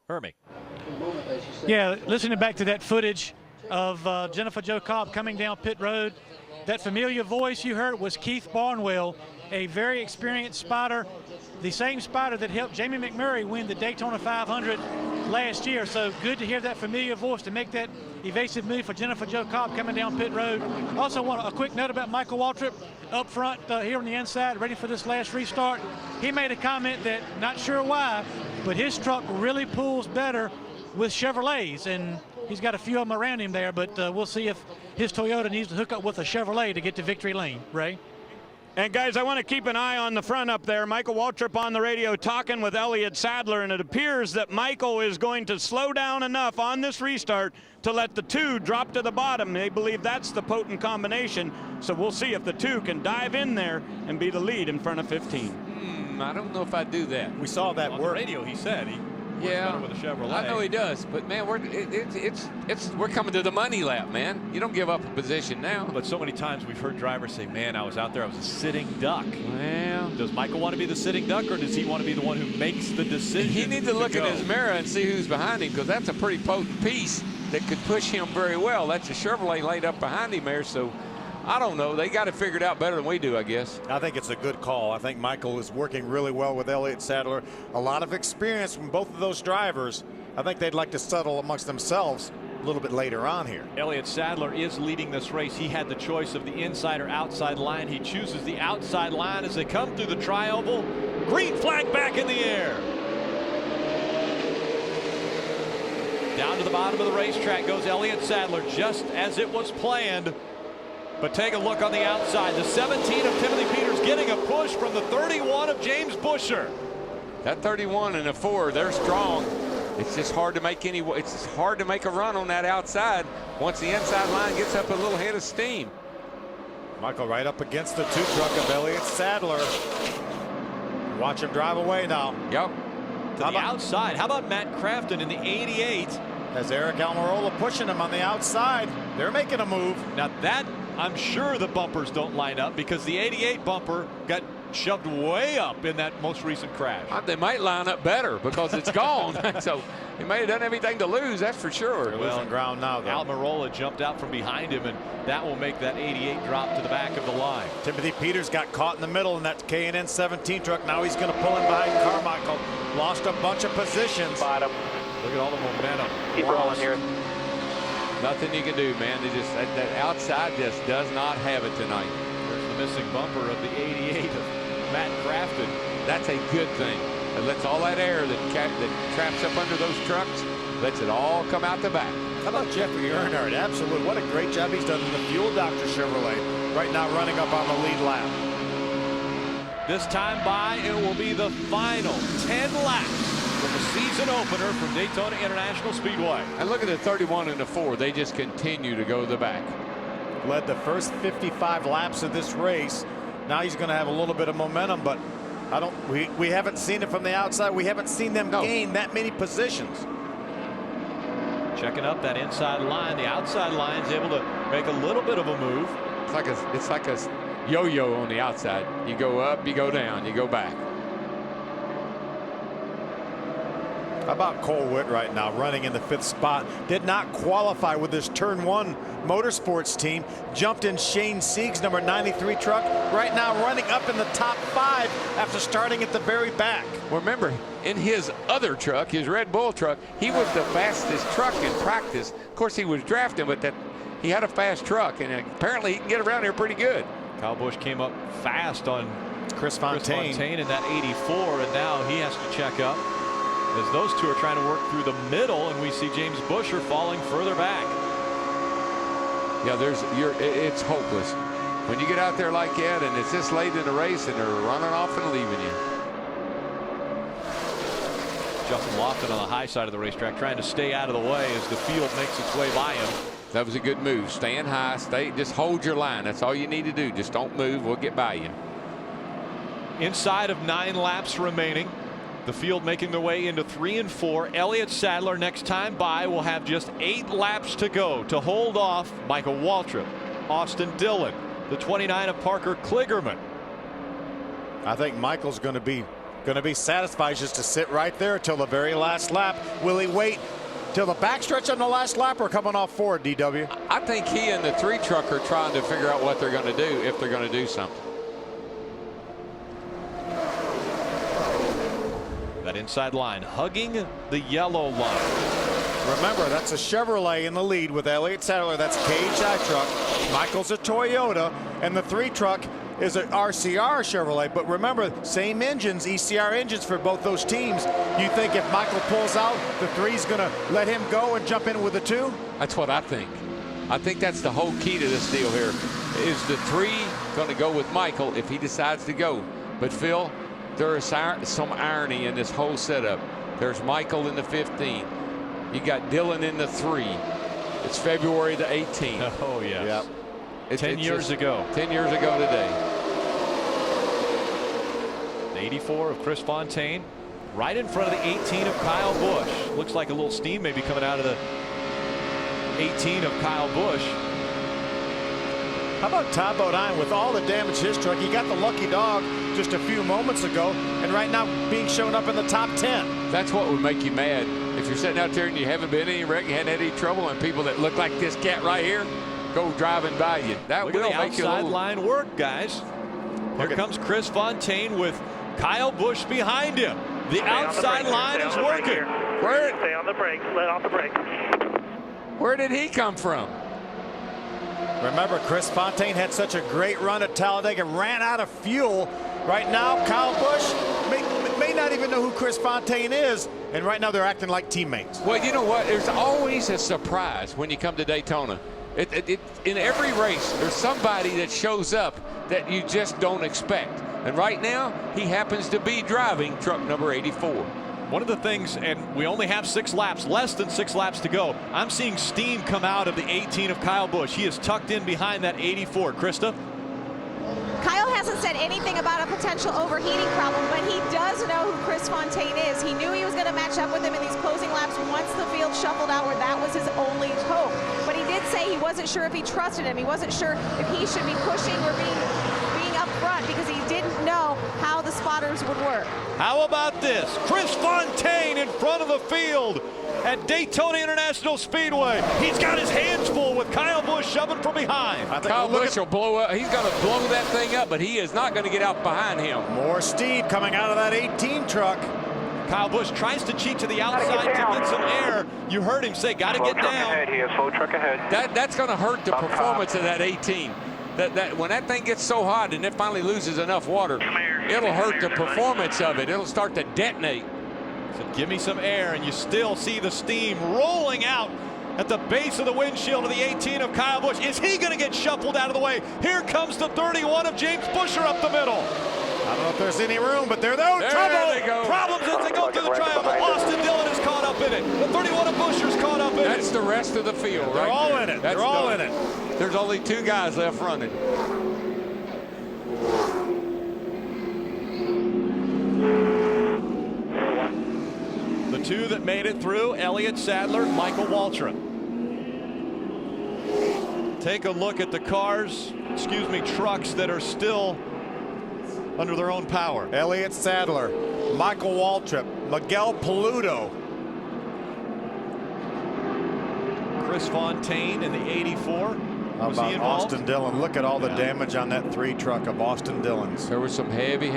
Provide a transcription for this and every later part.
Hermie. Yeah, listening back to that footage of Jennifer Jo Cobb coming down pit road, that familiar voice you heard was Keith Barnwell, a very experienced spotter, the same spotter that helped Jamie McMurray win the Daytona 500 last year. So good to hear that familiar voice to make that evasive move for Jennifer Jo Cobb coming down pit road. Also want a quick note about Michael Waltrip up front here on the inside, ready for this last restart. He made a comment that, not sure why, but his truck really pulls better with Chevrolets, and he's got a few of them around him there, but we'll see if his Toyota needs to hook up with a Chevrolet to get to victory lane. Ray? And guys, I want to keep an eye on the front up there. Michael Waltrip on the radio talking with Elliott Sadler, and it appears that Michael is going to slow down enough on this restart to let the 2 drop to the bottom. They believe that's the potent combination, so we'll see if the 2 can dive in there and be the lead in front of 15. I don't know if I do that. We saw that on work. the radio. He said he Yeah, better with a Chevrolet. I know he does, but man, we're coming to the money lap, man. You don't give up a position now. But so many times we've heard drivers say, man, I was out there, I was a sitting duck. Well, Does Michael want to be the sitting duck, or does he want to be the one who makes the decision? he needs to look go? in his mirror and see who's behind him, because that's a pretty potent piece that could push him very well. That's a Chevrolet laid up behind him there, so I don't know. They got it figured out better than we do, I guess. I think it's a good call. I think Michael is working really well with Elliott Sadler. A lot of experience from both of those drivers. I think they'd like to settle amongst themselves a little bit later on here. Elliott Sadler is leading this race. He had the choice of the inside or outside line. He chooses the outside line as they come through the tri-oval. Green flag back in the air. Down to the bottom of the racetrack goes Elliott Sadler, just as it was planned. But take a look on the outside. The 17 of Timothy Peters getting a push from the 31 of James Busher. That 31 and a 4, they're strong. It's just hard to make it's hard to make a run on that outside once the inside line gets up a little head of steam. Michael right up against the 2 truck of Elliott Sadler. Watch him drive away now. Yep. To the outside. How about Matt Crafton in the 88? As Eric Almirola pushing him on the outside. They're making a move. Now that, I'm sure the bumpers don't line up, because the 88 bumper got shoved way up in that most recent crash. They might line up better because it's gone. So he may have done everything to lose, that's for sure. They're losing ground now, though. Almirola jumped out from behind him, and that will make that 88 drop to the back of the line. Timothy Peters got caught in the middle in that K&N 17 truck. Now he's going to pull in behind Carmichael. Lost a bunch of positions. Bottom. Look at all the momentum. Keep rolling here. Nothing you can do, man. They just that outside just does not have it tonight. There's the missing bumper of the 88 of Matt Crafton. That's a good thing. It lets all that air that traps up under those trucks, lets it all come out the back. How about Jeffrey Earnhardt? Absolutely. What a great job he's done in the Fuel Doctor Chevrolet. Right now running up on the lead lap. This time by, it will be the final 10 laps from the season opener from Daytona International Speedway. And look at the 31 and the 4. They just continue to go to the back. Led the first 55 laps of this race. Now he's going to have a little bit of momentum, but we haven't seen it from the outside. We haven't seen them gain that many positions. Checking up that inside line. The outside line is able to make a little bit of a move. It's like a yo-yo on the outside. You go up, you go down, you go back. How about Cole Witt right now running in the 5th spot? Did not qualify with his Turn 1 Motorsports team. Jumped in Shane Sieg's number 93 truck. Right now running up in the top 5 after starting at the very back. Well, remember, in his other truck, his Red Bull truck, he was the fastest truck in practice. Of course, he was drafting, but he had a fast truck, and apparently he can get around here pretty good. Kyle Busch came up fast on Chris Fontaine in that 84, and now he has to check up as those two are trying to work through the middle, and we see James Busher falling further back. Yeah, it's hopeless when you get out there like that, and it's this late in the race, and they're running off and leaving you. Justin Lofton on the high side of the racetrack trying to stay out of the way as the field makes its way by him. That was a good move. Staying high, just hold your line. That's all you need to do. Just don't move. We'll get by you. Inside of 9 laps remaining. The field making their way into 3 and 4. Elliott Sadler next time by will have just 8 laps to go to hold off Michael Waltrip, Austin Dillon, the 29 of Parker Kligerman. I think Michael's going to be going to be satisfied just to sit right there until the very last lap. Will he wait till the backstretch on the last lap or coming off forward, DW? I think he and the 3 truck are trying to figure out what they're going to do, if they're going to do something. That inside line hugging the yellow line. Remember, that's a Chevrolet in the lead with Elliott Sadler. That's KHI truck. Michael's a Toyota, and the 3 truck is an RCR Chevrolet. But remember, same engines, ECR engines for both those teams. You think if Michael pulls out, the 3's going to let him go and jump in with the 2? That's what I think. I think that's the whole key to this deal here. Is the 3 going to go with Michael if he decides to go? But Phil, there is some irony in this whole setup. There's Michael in the 15. You got Dylan in the 3. It's February the 18th. Oh, yes. Yep. 10 years ago. 10 years ago today. The 84 of Chris Fontaine, right in front of the 18 of Kyle Busch. Looks like a little steam maybe coming out of the 18 of Kyle Busch. How about Todd Bodine with all the damage to his truck? He got the lucky dog just a few moments ago, and right now being shown up in the top 10. That's what would make you mad. If you're sitting out there and you haven't been in any wreck, you hadn't had any trouble, and people that look like this cat right here go driving by you. That will make you a little... line work, guys. Here comes Chris Fontaine with Kyle Busch behind him. The outside line is working. Stay on the brakes. Let off the brakes. Where did he come from? Remember, Chris Fontaine had such a great run at Talladega, ran out of fuel. Right now, Kyle Busch may not even know who Chris Fontaine is, and right now they're acting like teammates. Well, you know what? There's always a surprise when you come to Daytona. In every race, there's somebody that shows up that you just don't expect. And right now, he happens to be driving truck number 84. One of the things, and we only have 6 laps, less than 6 laps to go. I'm seeing steam come out of the 18 of Kyle Busch. He is tucked in behind that 84. Krista? Kyle hasn't said anything about a potential overheating problem, but he does know who Chris Fontaine is. He knew he was going to match up with him in these closing laps once the field shuffled out, where that was his only hope. But he did say he wasn't sure if he trusted him. He wasn't sure if he should be pushing or being up front, because he didn't know how the spotters would work. How about this? Chris Fontaine in front of the field at Daytona International Speedway. He's got his hands full with Kyle Busch shoving from behind. Kyle Busch will blow up. He's going to blow that thing up, but he is not going to get out behind him. More steam coming out of that 18 truck. Kyle Busch tries to cheat to the outside to get some air. You heard him say, got to get down. He has full truck ahead. That's going to hurt the performance of that 18. That when that thing gets so hot and it finally loses enough water, it'll hurt the performance of it. It'll start to detonate. So give me some air, and you still see the steam rolling out at the base of the windshield of the 18 of Kyle Busch. Is he going to get shuffled out of the way? Here comes the 31 of James Buescher up the middle. I don't know if there's any room, but they're there. Trouble. They go. Problems as they go through the triangle. Austin Dillon is caught up in it. The 31 of Buescher's caught up in it. That's the rest of the field. They're right all there. in it. That's They're all done. in it. There's only 2 guys left running. The 2 that made it through, Elliott Sadler, Michael Waltrip. Take a look at the cars, trucks that are still under their own power. Elliott Sadler, Michael Waltrip, Miguel Paludo. Chris Fontaine in the 84. How Was he about involved? Austin Dillon? Look at all the damage on that 3 truck of Austin Dillon's. There was some heavy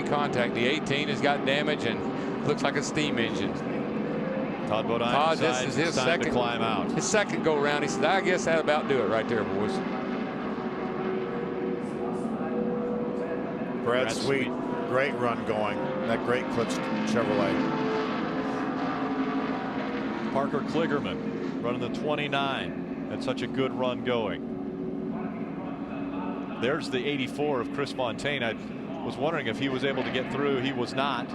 contact. The 18 has got damage and looks like a steam engine. Todd Bodine Todd, this decides is his it's time second to climb out. His second go around. He said, I guess that'll about do it right there, boys. Brad Sweet, great run going. That great Clips Chevrolet. Parker Kligerman running the 29. Had such a good run going. There's the 84 of Chris Fontaine. I was wondering if he was able to get through. He was not.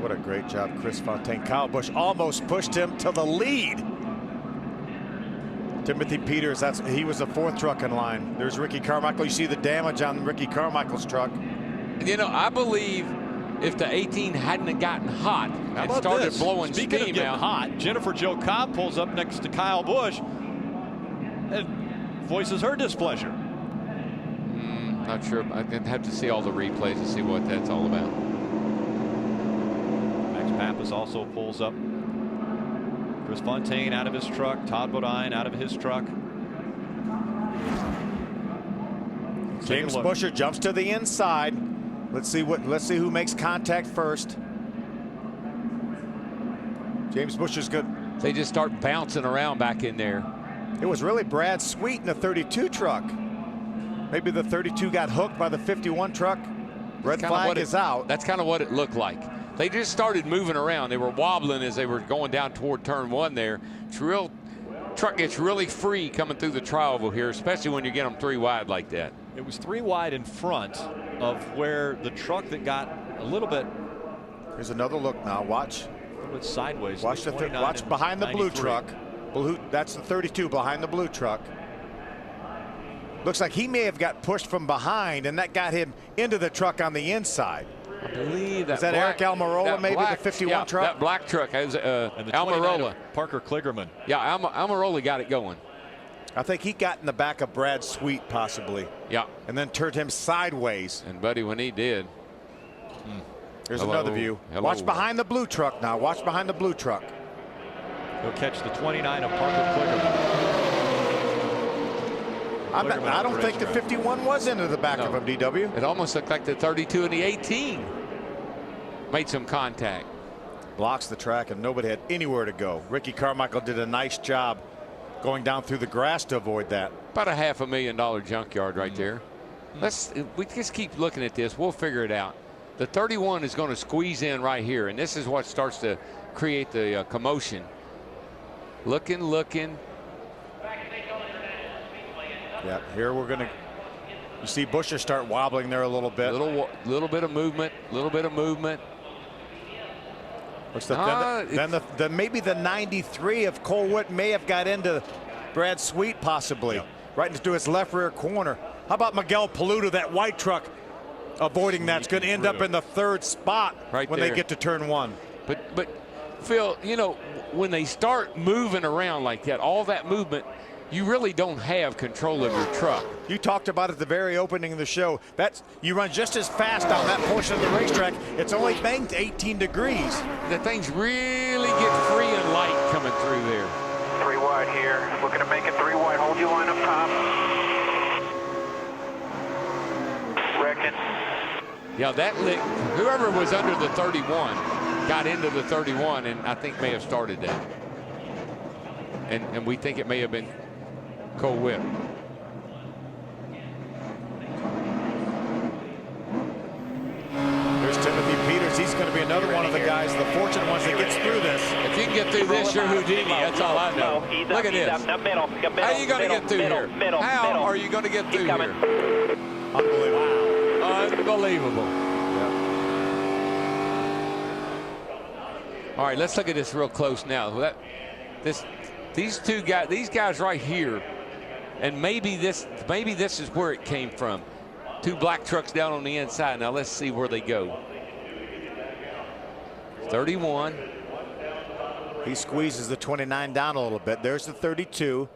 What a great job, Chris Fontaine. Kyle Busch almost pushed him to the lead. Timothy Peters, he was the 4th truck in line. There's Ricky Carmichael. You see the damage on Ricky Carmichael's truck. You know, I believe if the 18 hadn't gotten hot and started blowing Speaking steam of getting out. hot, Jennifer Jo Cobb pulls up next to Kyle Busch and voices her displeasure. not sure. I'd have to see all the replays to see what that's all about. Max Pappas also pulls up. Chris Fontaine out of his truck. Todd Bodine out of his truck. James Busher jumps to the inside. Let's see who makes contact first. James Busher's good. They just start bouncing around back in there. It was really Brad Sweet in the 32 truck. Maybe the 32 got hooked by the 51 truck. Red flag is out. That's kind of what it looked like. They just started moving around. They were wobbling as they were going down toward turn 1 there. Truck gets really free coming through the tri-oval here, especially when you get them 3 wide like that. It was 3 wide in front of where the truck that got a little bit. Here's another look now. Watch. A little bit sideways. Watch behind the blue truck. That's the 32 behind the blue truck. Looks like he may have got pushed from behind, and that got him into the truck on the inside. I believe that. Is that Eric Almirola, maybe the 51 truck? That black truck has Almirola. Parker Kligerman. Yeah, Almirola got it going. I think he got in the back of Brad Sweet, possibly. Yeah. And then turned him sideways. And buddy, when he did. There's another view. Watch behind the blue truck now. Watch behind the blue truck. He'll catch the 29 of Parker Kligerman. I don't think the 51 was into the back of him, DW. It almost looked like the 32 and the 18 made some contact. Blocks the track, and nobody had anywhere to go. Ricky Carmichael did a nice job going down through the grass to avoid that. About a $500,000 junkyard right there. We just keep looking at this. We'll figure it out. The 31 is going to squeeze in right here, and this is what starts to create the commotion. Looking. Yeah, here we're going to. You see Busher start wobbling there a little bit. Little bit of movement. Looks then maybe the 93 of Cole Witt may have got into Brad Sweet, possibly right into his left rear corner. How about Miguel Paludo, that white truck, avoiding that's going to end up in the 3rd spot when they get to turn 1. But Phil, you know, when they start moving around like that, all that movement, you really don't have control of your truck. You talked about at the very opening of the show. You run just as fast on that portion of the racetrack. It's only banked 18 degrees. The things really get free and light coming through there. 3 wide here. Looking to make it 3 wide. Hold your line up top. Reckon. Yeah, whoever was under the 31 got into the 31, and I think may have started that. And we think it may have been Cole Witt. There's Timothy Peters. He's going to be another one of the guys, the fortunate ones that gets through this. If you can get through this, you're Houdini. That's all I know. Look at this. How are you going to get through here? How are you going to get through here? Unbelievable. Unbelievable. All right, let's look at this real close now. These guys right here, and maybe this is where it came from. 2 black trucks down on the inside. Now let's see where they go. 31. He squeezes the 29 down a little bit. There's the 32.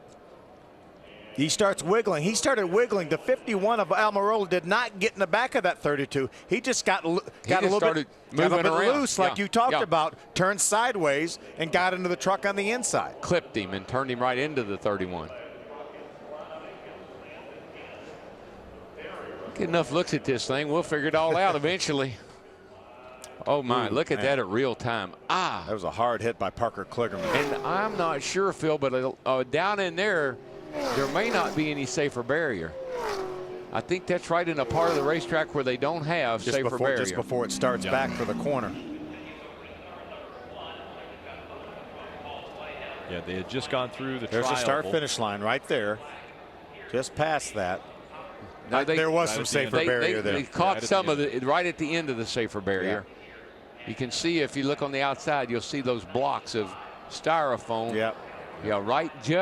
He starts wiggling. He started wiggling. The 51 of Almirola did not get in the back of that 32. He just got a little bit loose, like you talked about, turned sideways and got into the truck on the inside. Clipped him and turned him right into the 31. Get enough looks at this thing, we'll figure it all out eventually. Oh my, look at that at real time. That was a hard hit by Parker Kligerman. And I'm not sure, Phil, but down in there may not be any safer barrier. I think that's right in a part of the racetrack where they don't have safer barrier. Just before it starts back for the corner. Yeah, they had just gone through the There's the start-finish line right there. Just past that. Now there was some safer barrier there. They caught some of it right at the end of the safer barrier. Yeah. You can see, if you look on the outside, you'll see those blocks of styrofoam. Yeah. Yeah, right. He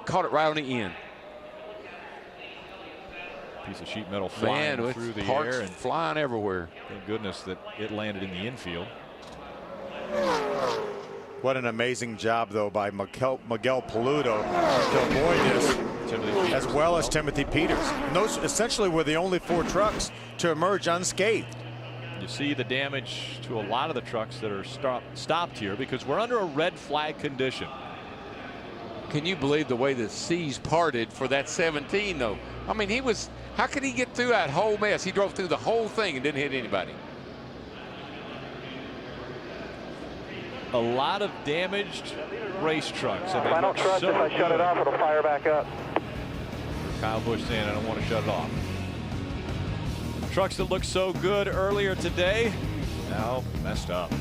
caught it right on the end. Piece of sheet metal flying through the air and flying everywhere. Thank goodness that it landed in the infield. What an amazing job, though, by Miguel Paludo to avoid this. as well as Timothy Peters. And those essentially were the only 4 trucks to emerge unscathed. You see the damage to a lot of the trucks that are stopped here because we're under a red flag condition. Can you believe the way the seas parted for that 17 though? I mean, how could he get through that whole mess? He drove through the whole thing and didn't hit anybody. A lot of damaged race trucks. Final trust, if I shut it off, it'll fire back up. Kyle Busch saying, I don't want to shut it off. Trucks that looked so good earlier today, now messed up.